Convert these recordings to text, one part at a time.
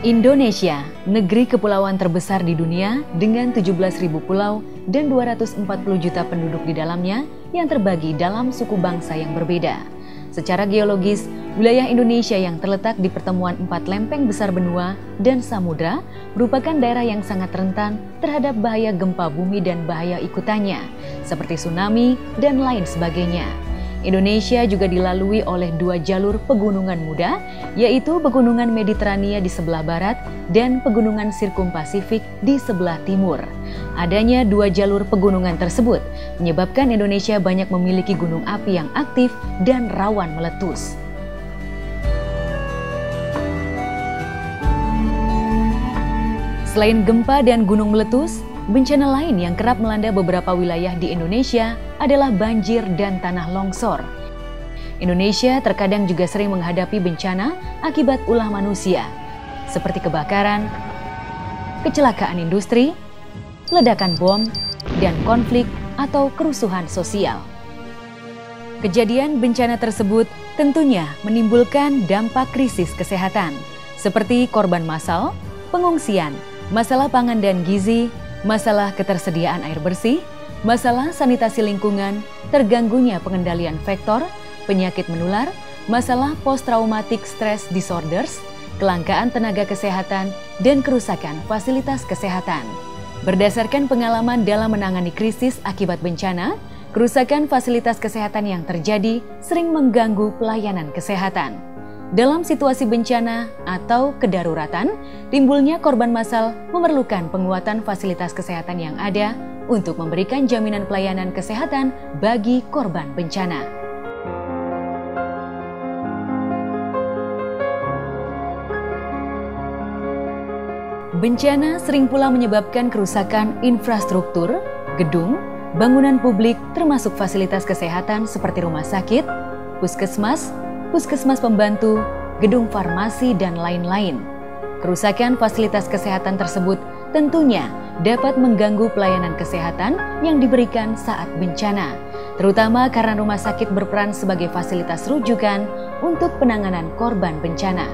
Indonesia, negeri kepulauan terbesar di dunia dengan 17.000 pulau dan 240 juta penduduk di dalamnya yang terbagi dalam suku bangsa yang berbeda. Secara geologis, wilayah Indonesia yang terletak di pertemuan 4 lempeng besar benua dan samudra merupakan daerah yang sangat rentan terhadap bahaya gempa bumi dan bahaya ikutannya, seperti tsunami dan lain sebagainya. Indonesia juga dilalui oleh 2 jalur pegunungan muda, yaitu Pegunungan Mediterania di sebelah barat dan Pegunungan Sirkumpasifik di sebelah timur. Adanya 2 jalur pegunungan tersebut menyebabkan Indonesia banyak memiliki gunung api yang aktif dan rawan meletus. Selain gempa dan gunung meletus, bencana lain yang kerap melanda beberapa wilayah di Indonesia adalah banjir dan tanah longsor. Indonesia terkadang juga sering menghadapi bencana akibat ulah manusia, seperti kebakaran, kecelakaan industri, ledakan bom, dan konflik atau kerusuhan sosial. Kejadian bencana tersebut tentunya menimbulkan dampak krisis kesehatan, seperti korban massal, pengungsian, masalah pangan dan gizi, masalah ketersediaan air bersih, masalah sanitasi lingkungan, terganggunya pengendalian vektor, penyakit menular, masalah post-traumatic stress disorders, kelangkaan tenaga kesehatan, dan kerusakan fasilitas kesehatan. Berdasarkan pengalaman dalam menangani krisis akibat bencana, kerusakan fasilitas kesehatan yang terjadi sering mengganggu pelayanan kesehatan. Dalam situasi bencana atau kedaruratan, timbulnya korban massal memerlukan penguatan fasilitas kesehatan yang ada untuk memberikan jaminan pelayanan kesehatan bagi korban bencana. Bencana sering pula menyebabkan kerusakan infrastruktur, gedung, bangunan publik termasuk fasilitas kesehatan seperti rumah sakit, puskesmas, puskesmas pembantu, gedung farmasi, dan lain-lain. Kerusakan fasilitas kesehatan tersebut tentunya dapat mengganggu pelayanan kesehatan yang diberikan saat bencana, terutama karena rumah sakit berperan sebagai fasilitas rujukan untuk penanganan korban bencana.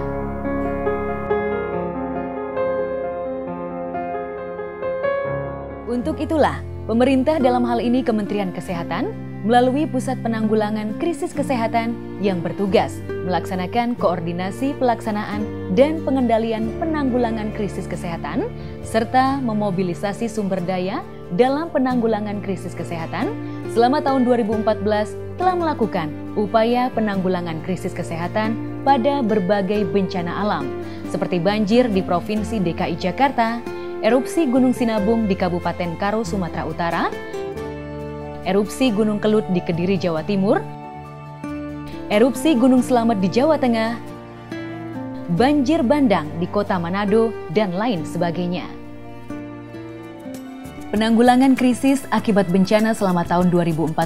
Untuk itulah, pemerintah dalam hal ini Kementerian Kesehatan melalui Pusat Penanggulangan Krisis Kesehatan yang bertugas melaksanakan koordinasi pelaksanaan dan pengendalian penanggulangan krisis kesehatan serta memobilisasi sumber daya dalam penanggulangan krisis kesehatan selama tahun 2014 telah melakukan upaya penanggulangan krisis kesehatan pada berbagai bencana alam seperti banjir di Provinsi DKI Jakarta, erupsi Gunung Sinabung di Kabupaten Karo, Sumatera Utara, erupsi Gunung Kelut di Kediri, Jawa Timur, erupsi Gunung Slamet di Jawa Tengah, banjir bandang di Kota Manado, dan lain sebagainya. Penanggulangan krisis akibat bencana selama tahun 2014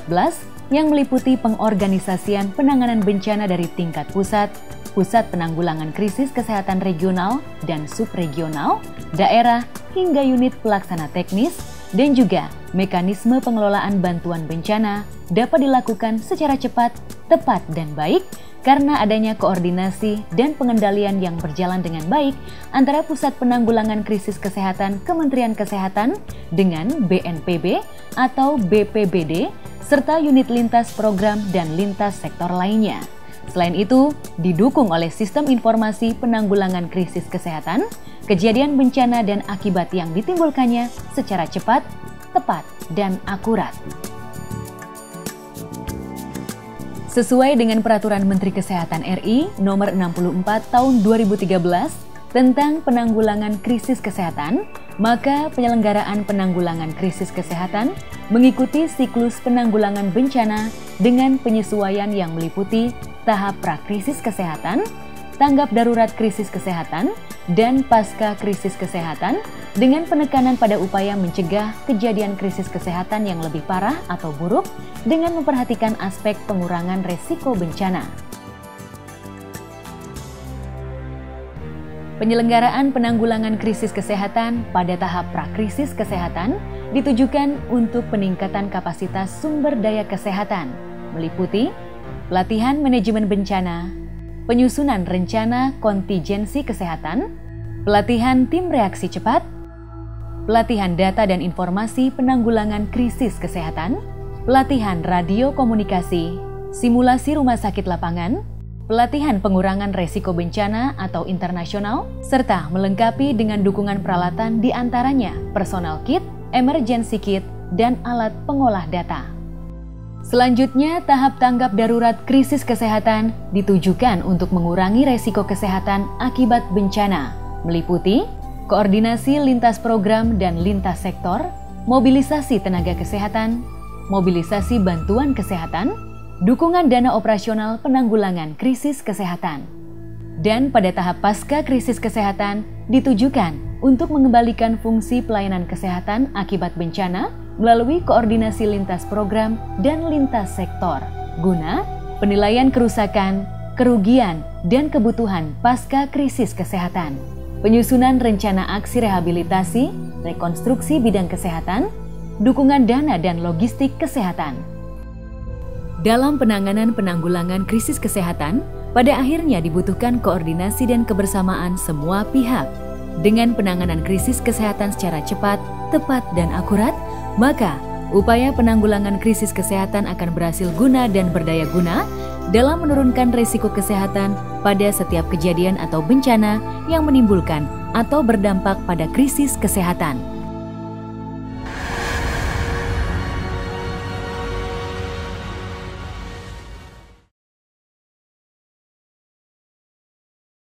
yang meliputi pengorganisasian penanganan bencana dari tingkat pusat, Pusat Penanggulangan Krisis Kesehatan Regional dan Subregional, daerah, hingga unit pelaksana teknis, dan juga mekanisme pengelolaan bantuan bencana dapat dilakukan secara cepat, tepat, dan baik karena adanya koordinasi dan pengendalian yang berjalan dengan baik antara Pusat Penanggulangan Krisis Kesehatan Kementerian Kesehatan dengan BNPB atau BPBD serta unit lintas program dan lintas sektor lainnya. Selain itu, didukung oleh sistem informasi penanggulangan krisis kesehatan, kejadian bencana dan akibat yang ditimbulkannya secara cepat, tepat, dan akurat. Sesuai dengan Peraturan Menteri Kesehatan RI Nomor 64 Tahun 2013 tentang penanggulangan krisis kesehatan, maka penyelenggaraan penanggulangan krisis kesehatan mengikuti siklus penanggulangan bencana dengan penyesuaian yang meliputi tahap prakrisis kesehatan, tanggap darurat krisis kesehatan, dan pasca krisis kesehatan dengan penekanan pada upaya mencegah kejadian krisis kesehatan yang lebih parah atau buruk dengan memperhatikan aspek pengurangan resiko bencana. Penyelenggaraan penanggulangan krisis kesehatan pada tahap prakrisis kesehatan ditujukan untuk peningkatan kapasitas sumber daya kesehatan, meliputi pelatihan manajemen bencana, penyusunan rencana kontingensi kesehatan, pelatihan tim reaksi cepat, pelatihan data dan informasi penanggulangan krisis kesehatan, pelatihan radio komunikasi, simulasi rumah sakit lapangan, pelatihan pengurangan resiko bencana atau internasional, serta melengkapi dengan dukungan peralatan diantaranya personal kit, emergency kit, dan alat pengolah data. Selanjutnya, tahap tanggap darurat krisis kesehatan ditujukan untuk mengurangi resiko kesehatan akibat bencana, meliputi koordinasi lintas program dan lintas sektor, mobilisasi tenaga kesehatan, mobilisasi bantuan kesehatan, dukungan dana operasional penanggulangan krisis kesehatan. Dan pada tahap pasca krisis kesehatan ditujukan untuk mengembalikan fungsi pelayanan kesehatan akibat bencana melalui koordinasi lintas program dan lintas sektor, guna penilaian kerusakan, kerugian, dan kebutuhan pasca krisis kesehatan, penyusunan rencana aksi rehabilitasi, rekonstruksi bidang kesehatan, dukungan dana dan logistik kesehatan. Dalam penanganan penanggulangan krisis kesehatan, pada akhirnya dibutuhkan koordinasi dan kebersamaan semua pihak. Dengan penanganan krisis kesehatan secara cepat, tepat, dan akurat, maka upaya penanggulangan krisis kesehatan akan berhasil guna dan berdaya guna dalam menurunkan risiko kesehatan pada setiap kejadian atau bencana yang menimbulkan atau berdampak pada krisis kesehatan.